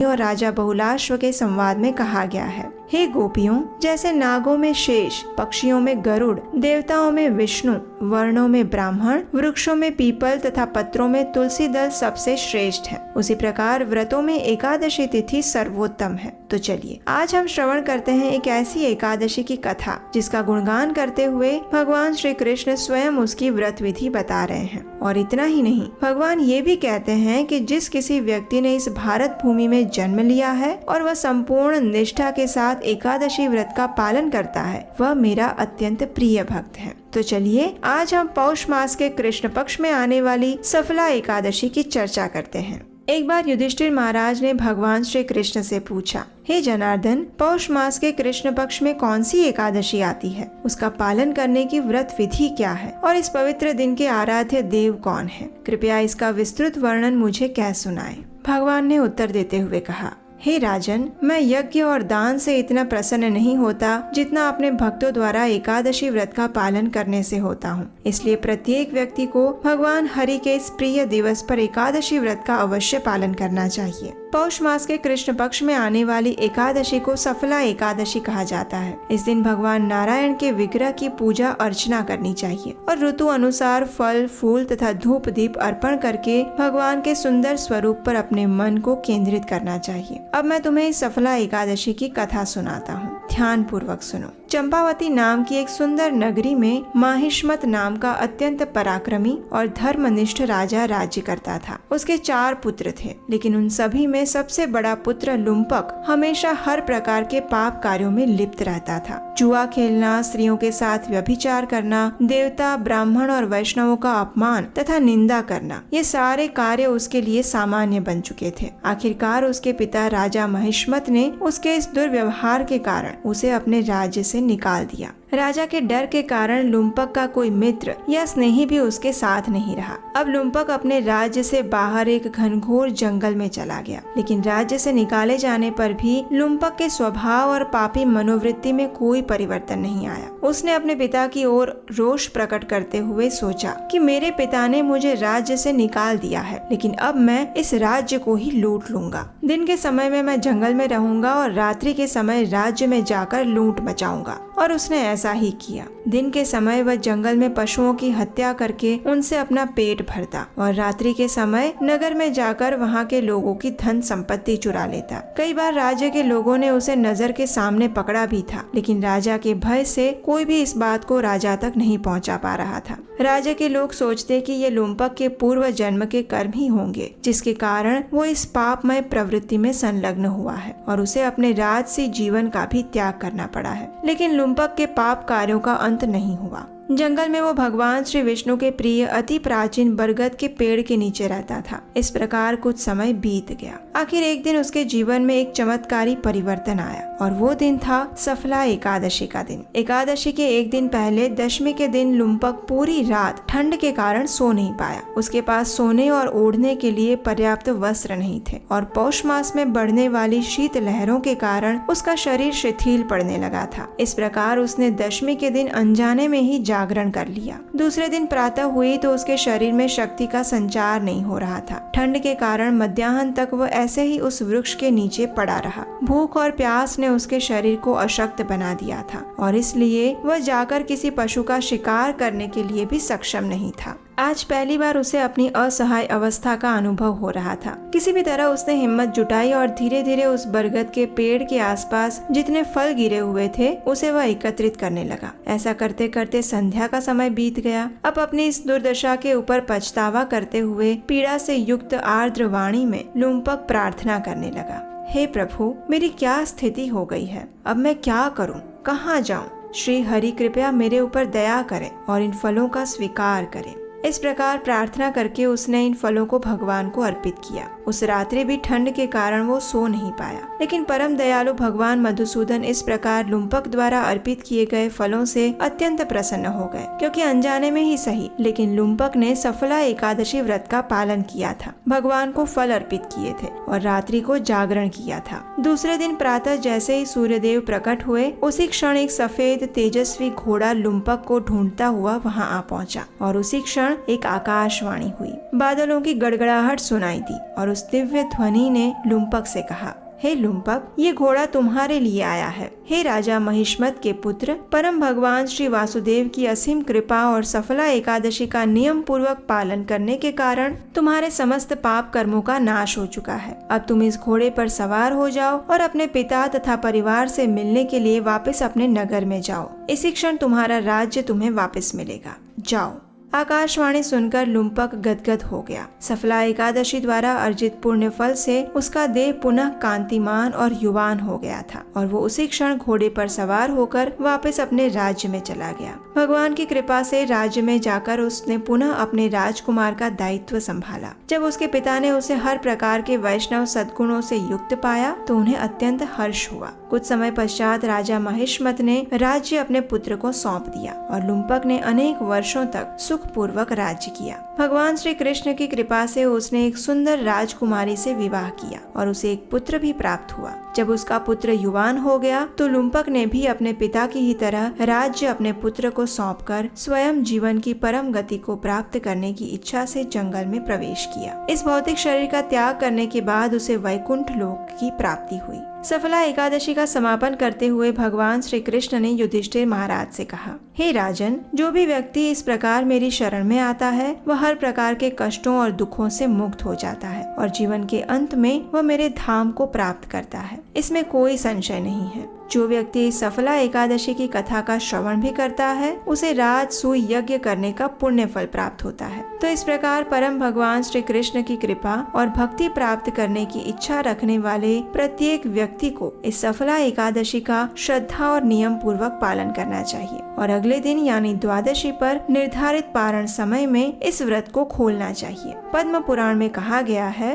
और राजा बहुलाश्व के संवाद में कहा गया है, हे गोपियों, जैसे नागों में शेष, पक्षियों में गरुड़, देवताओं में विष्णु, वर्णों में ब्राह्मण, वृक्षों में पीपल तथा पत्रों में तुलसी दल सबसे श्रेष्ठ है, उसी प्रकार व्रतों में एकादशी तिथि सर्वोत्तम है। तो चलिए आज हम श्रवण करते हैं एक ऐसी एकादशी की कथा जिसका गुणगान करते हुए भगवान श्री कृष्ण स्वयं उसकी व्रत विधि बता रहे हैं। और इतना ही नहीं, भगवान ये भी कहते हैं कि जिस किसी व्यक्ति ने इस भारत भूमि में जन्म लिया है और वह संपूर्ण निष्ठा के साथ एकादशी व्रत का पालन करता है, वह मेरा अत्यंत प्रिय भक्त है। तो चलिए आज हम पौष मास के कृष्ण पक्ष में आने वाली सफला एकादशी की चर्चा करते हैं। एक बार युधिष्ठिर महाराज ने भगवान श्री कृष्ण से पूछा, हे जनार्दन, पौष मास के कृष्ण पक्ष में कौन सी एकादशी आती है, उसका पालन करने की व्रत विधि क्या है और इस पवित्र दिन के आराध्य देव कौन है? कृपया इसका विस्तृत वर्णन मुझे कह सुनाए। भगवान ने उत्तर देते हुए कहा, हे राजन, मैं यज्ञ और दान से इतना प्रसन्न नहीं होता जितना अपने भक्तों द्वारा एकादशी व्रत का पालन करने से होता हूँ। इसलिए प्रत्येक व्यक्ति को भगवान हरि के इस प्रिय दिवस पर एकादशी व्रत का अवश्य पालन करना चाहिए। पौष मास के कृष्ण पक्ष में आने वाली एकादशी को सफला एकादशी कहा जाता है। इस दिन भगवान नारायण के विग्रह की पूजा अर्चना करनी चाहिए और ऋतु अनुसार फल, फूल तथा धूप दीप अर्पण करके भगवान के सुंदर स्वरूप पर अपने मन को केंद्रित करना चाहिए। अब मैं तुम्हें इस सफला एकादशी की कथा सुनाता हूँ, ध्यान पूर्वक सुनो। चंपावती नाम की एक सुंदर नगरी में माहिष्मत नाम का अत्यंत पराक्रमी और धर्मनिष्ठ राजा राज्य करता था। उसके 4 पुत्र थे, लेकिन उन सभी में सबसे बड़ा पुत्र लुम्पक हमेशा हर प्रकार के पाप कार्यों में लिप्त रहता था। जुआ खेलना, स्त्रियों के साथ व्यभिचार करना, देवता, ब्राह्मण और वैष्णवों का अपमान तथा निंदा करना, ये सारे कार्य उसके लिए सामान्य बन चुके थे। आखिरकार उसके पिता राजा महिष्मत ने उसके इस दुर्व्यवहार के कारण उसे अपने राज्य से निकाल दिया। राजा के डर के कारण लुम्पक का कोई मित्र या स्नेही भी उसके साथ नहीं रहा। अब लुम्पक अपने राज्य से बाहर एक घनघोर जंगल में चला गया, लेकिन राज्य से निकाले जाने पर भी लुम्पक के स्वभाव और पापी मनोवृत्ति में कोई परिवर्तन नहीं आया। उसने अपने पिता की ओर रोष प्रकट करते हुए सोचा कि मेरे पिता ने मुझे राज्य से निकाल दिया है, लेकिन अब मैं इस राज्य को ही लूट लूंगा। दिन के समय में मैं जंगल में रहूंगा और रात्रि के समय राज्य में जाकर लूट मचाऊंगा। और उसने ऐसा ही किया। दिन के समय वह जंगल में पशुओं की हत्या करके उनसे अपना पेट भरता और रात्रि के समय नगर में जाकर वहाँ के लोगों की धन संपत्ति चुरा लेता। कई बार राज्य के लोगों ने उसे नजर के सामने पकड़ा भी था, लेकिन राजा के भय से कोई भी इस बात को राजा तक नहीं पहुँचा पा रहा था। राजा के लोग सोचते कि ये लुम्पक के पूर्व जन्म के कर्म ही होंगे, जिसके कारण वो इस पापमय प्रवृत्ति में संलग्न हुआ है और उसे अपने राजसी जीवन का भी त्याग करना पड़ा है। लेकिन लुम्पक के पाप कार्यों का अंत नहीं हुआ। जंगल में वो भगवान श्री विष्णु के प्रिय अति प्राचीन बरगद के पेड़ के नीचे रहता था। इस प्रकार कुछ समय बीत गया। आखिर एक दिन उसके जीवन में एक चमत्कारी परिवर्तन आया और वो दिन था सफला एकादशी का दिन। एकादशी के एक दिन पहले दशमी के दिन लुम्पक पूरी रात ठंड के कारण सो नहीं पाया। उसके पास सोने और ओढ़ने के लिए पर्याप्त वस्त्र नहीं थे और पौष मास में बढ़ने वाली शीत लहरों के कारण उसका शरीर शिथिल पड़ने लगा था। इस प्रकार उसने दशमी के दिन अनजाने में ही जागरण कर लिया। दूसरे दिन प्रातः हुई तो उसके शरीर में शक्ति का संचार नहीं हो रहा था। ठंड के कारण मध्याह्न तक वह ऐसे ही उस वृक्ष के नीचे पड़ा रहा। भूख और प्यास ने उसके शरीर को अशक्त बना दिया था और इसलिए वह जाकर किसी पशु का शिकार करने के लिए भी सक्षम नहीं था। आज पहली बार उसे अपनी असहाय अवस्था का अनुभव हो रहा था। किसी भी तरह उसने हिम्मत जुटाई और धीरे धीरे उस बरगद के पेड़ के आसपास जितने फल गिरे हुए थे उसे वह एकत्रित करने लगा। ऐसा करते करते संध्या का समय बीत गया। अब अपनी इस दुर्दशा के ऊपर पछतावा करते हुए पीड़ा से युक्त आर्द्र वाणी में लुम्पक प्रार्थना करने लगा, हे प्रभु, मेरी क्या स्थिति हो गई है? अब मैं क्या करूं? कहाँ जाऊं? श्री हरि कृपया मेरे ऊपर दया करें और इन फलों का स्वीकार करें। इस प्रकार प्रार्थना करके उसने इन फलों को भगवान को अर्पित किया। उस रात्रि भी ठंड के कारण वो सो नहीं पाया, लेकिन परम दयालु भगवान मधुसूदन इस प्रकार लुम्पक द्वारा अर्पित किए गए फलों से अत्यंत प्रसन्न हो गए, क्योंकि अनजाने में ही सही लेकिन लुम्पक ने सफला एकादशी व्रत का पालन किया था, भगवान को फल अर्पित किए थे और रात्रि को जागरण किया था। दूसरे दिन प्रातः जैसे ही सूर्यदेव प्रकट हुए, उसी क्षण एक सफेद तेजस्वी घोड़ा लुम्पक को ढूंढता हुआ वहाँ आ पहुँचा और उसी क्षण क्षण एक आकाशवाणी हुई। बादलों की गड़गड़ाहट सुनाई दी और उस दिव्य ध्वनि ने लुम्पक से कहा, हे लुम्पक, ये घोड़ा तुम्हारे लिए आया है। हे राजा महिष्मत के पुत्र, परम भगवान श्री वासुदेव की असीम कृपा और सफला एकादशी का नियम पूर्वक पालन करने के कारण तुम्हारे समस्त पाप कर्मों का नाश हो चुका है। अब तुम इस घोड़े पर सवार हो जाओ और अपने पिता तथा परिवार से मिलने के लिए वापस अपने नगर में जाओ। इसी क्षण तुम्हारा राज्य तुम्हें वापस मिलेगा। जाओ। आकाशवाणी सुनकर लुम्पक गदगद हो गया। सफला एकादशी द्वारा अर्जित पुण्य फल से उसका देह पुनः कांतिमान और युवान हो गया था और वो उसी क्षण घोड़े पर सवार होकर वापस अपने राज्य में चला गया। भगवान की कृपा से राज्य में जाकर उसने पुनः अपने राजकुमार का दायित्व संभाला। जब उसके पिता ने उसे हर प्रकार के वैष्णव सद्गुणों से युक्त पाया तो उन्हें अत्यंत हर्ष हुआ। कुछ समय पश्चात राजा महिष्मत ने राज्य अपने पुत्र को सौंप दिया और लुम्पक ने अनेक वर्षों तक सुखपूर्वक राज्य किया। भगवान श्री कृष्ण की कृपा से उसने एक सुंदर राजकुमारी से विवाह किया और उसे एक पुत्र भी प्राप्त हुआ। जब उसका पुत्र युवान हो गया तो लुम्पक ने भी अपने पिता की ही तरह राज्य अपने पुत्र को सौंपकर स्वयं जीवन की परम गति को प्राप्त करने की इच्छा से जंगल में प्रवेश किया। इस भौतिक शरीर का त्याग करने के बाद उसे वैकुंठ लोक की प्राप्ति हुई। सफला एकादशी का समापन करते हुए भगवान श्री कृष्ण ने युधिष्ठिर महाराज से कहा, हे राजन, जो भी व्यक्ति इस प्रकार मेरी शरण में आता है वह हर प्रकार के कष्टों और दुखों से मुक्त हो जाता है और जीवन के अंत में वह मेरे धाम को प्राप्त करता है। इसमें कोई संशय नहीं है। जो व्यक्ति सफला एकादशी की कथा का श्रवण भी करता है उसे राजसूय यज्ञ करने का पुण्य फल प्राप्त होता है। तो इस प्रकार परम भगवान श्री कृष्ण की कृपा और भक्ति प्राप्त करने की इच्छा रखने वाले प्रत्येक व्यक्ति को इस सफला एकादशी का श्रद्धा और नियम पूर्वक पालन करना चाहिए और अगले दिन यानी द्वादशी पर निर्धारित पारण समय में इस व्रत को खोलना चाहिए। पद्म पुराण में कहा गया है,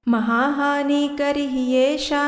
महाहानि करिह्येषा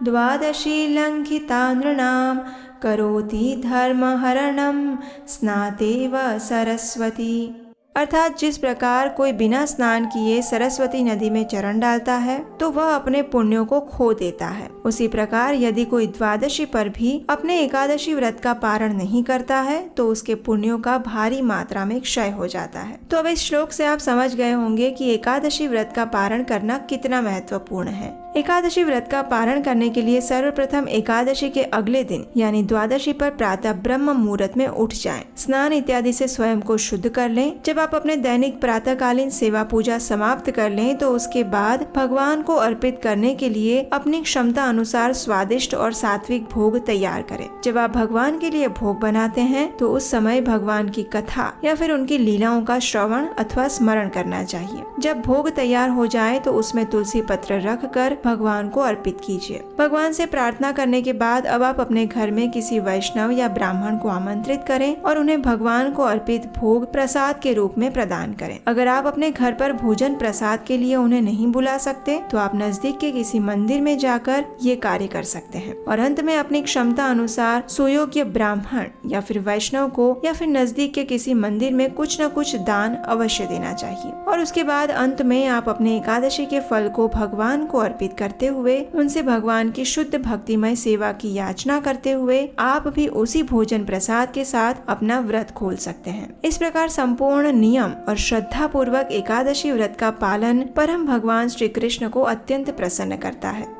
द्वादशी लंघिता नृणां करोति धर्महरणं स्नातेव सरस्वती। अर्थात जिस प्रकार कोई बिना स्नान किए सरस्वती नदी में चरण डालता है तो वह अपने पुण्यों को खो देता है, उसी प्रकार यदि कोई द्वादशी पर भी अपने एकादशी व्रत का पारण नहीं करता है तो उसके पुण्यों का भारी मात्रा में क्षय हो जाता है। तो अब इस श्लोक से आप समझ गए होंगे कि एकादशी व्रत का पारण करना कितना महत्वपूर्ण है। एकादशी व्रत का पारण करने के लिए सर्वप्रथम एकादशी के अगले दिन यानी द्वादशी पर प्रातः ब्रह्म मुहूर्त में उठ जाएं, स्नान इत्यादि से स्वयं को शुद्ध कर लें। जब आप अपने दैनिक प्रातःकालीन सेवा पूजा समाप्त कर लें तो उसके बाद भगवान को अर्पित करने के लिए अपनी क्षमता अनुसार स्वादिष्ट और सात्विक भोग तैयार करें। जब आप भगवान के लिए भोग बनाते हैं तो उस समय भगवान की कथा या फिर उनकी लीलाओं का श्रवण अथवा स्मरण करना चाहिए। जब भोग तैयार हो जाए तो उसमें तुलसी पत्र रख कर भगवान को अर्पित कीजिए। भगवान से प्रार्थना करने के बाद अब आप अपने घर में किसी वैष्णव या ब्राह्मण को आमंत्रित करें और उन्हें भगवान को अर्पित भोग प्रसाद के रूप में प्रदान करें। अगर आप अपने घर पर भोजन प्रसाद के लिए उन्हें नहीं बुला सकते तो आप नजदीक के किसी मंदिर में जाकर ये कार्य कर सकते हैं और अंत में अपनी क्षमता अनुसार सुयोग्य ब्राह्मण या फिर वैष्णव को या फिर नजदीक के किसी मंदिर में कुछ न कुछ दान अवश्य देना चाहिए। और उसके बाद अंत में आप अपने एकादशी के फल को भगवान को अर्पित करते हुए उनसे भगवान की शुद्ध भक्तिमय सेवा की याचना करते हुए आप भी उसी भोजन प्रसाद के साथ अपना व्रत खोल सकते हैं। इस प्रकार संपूर्ण नियम और श्रद्धा पूर्वक एकादशी व्रत का पालन परम भगवान श्री कृष्ण को अत्यंत प्रसन्न करता है।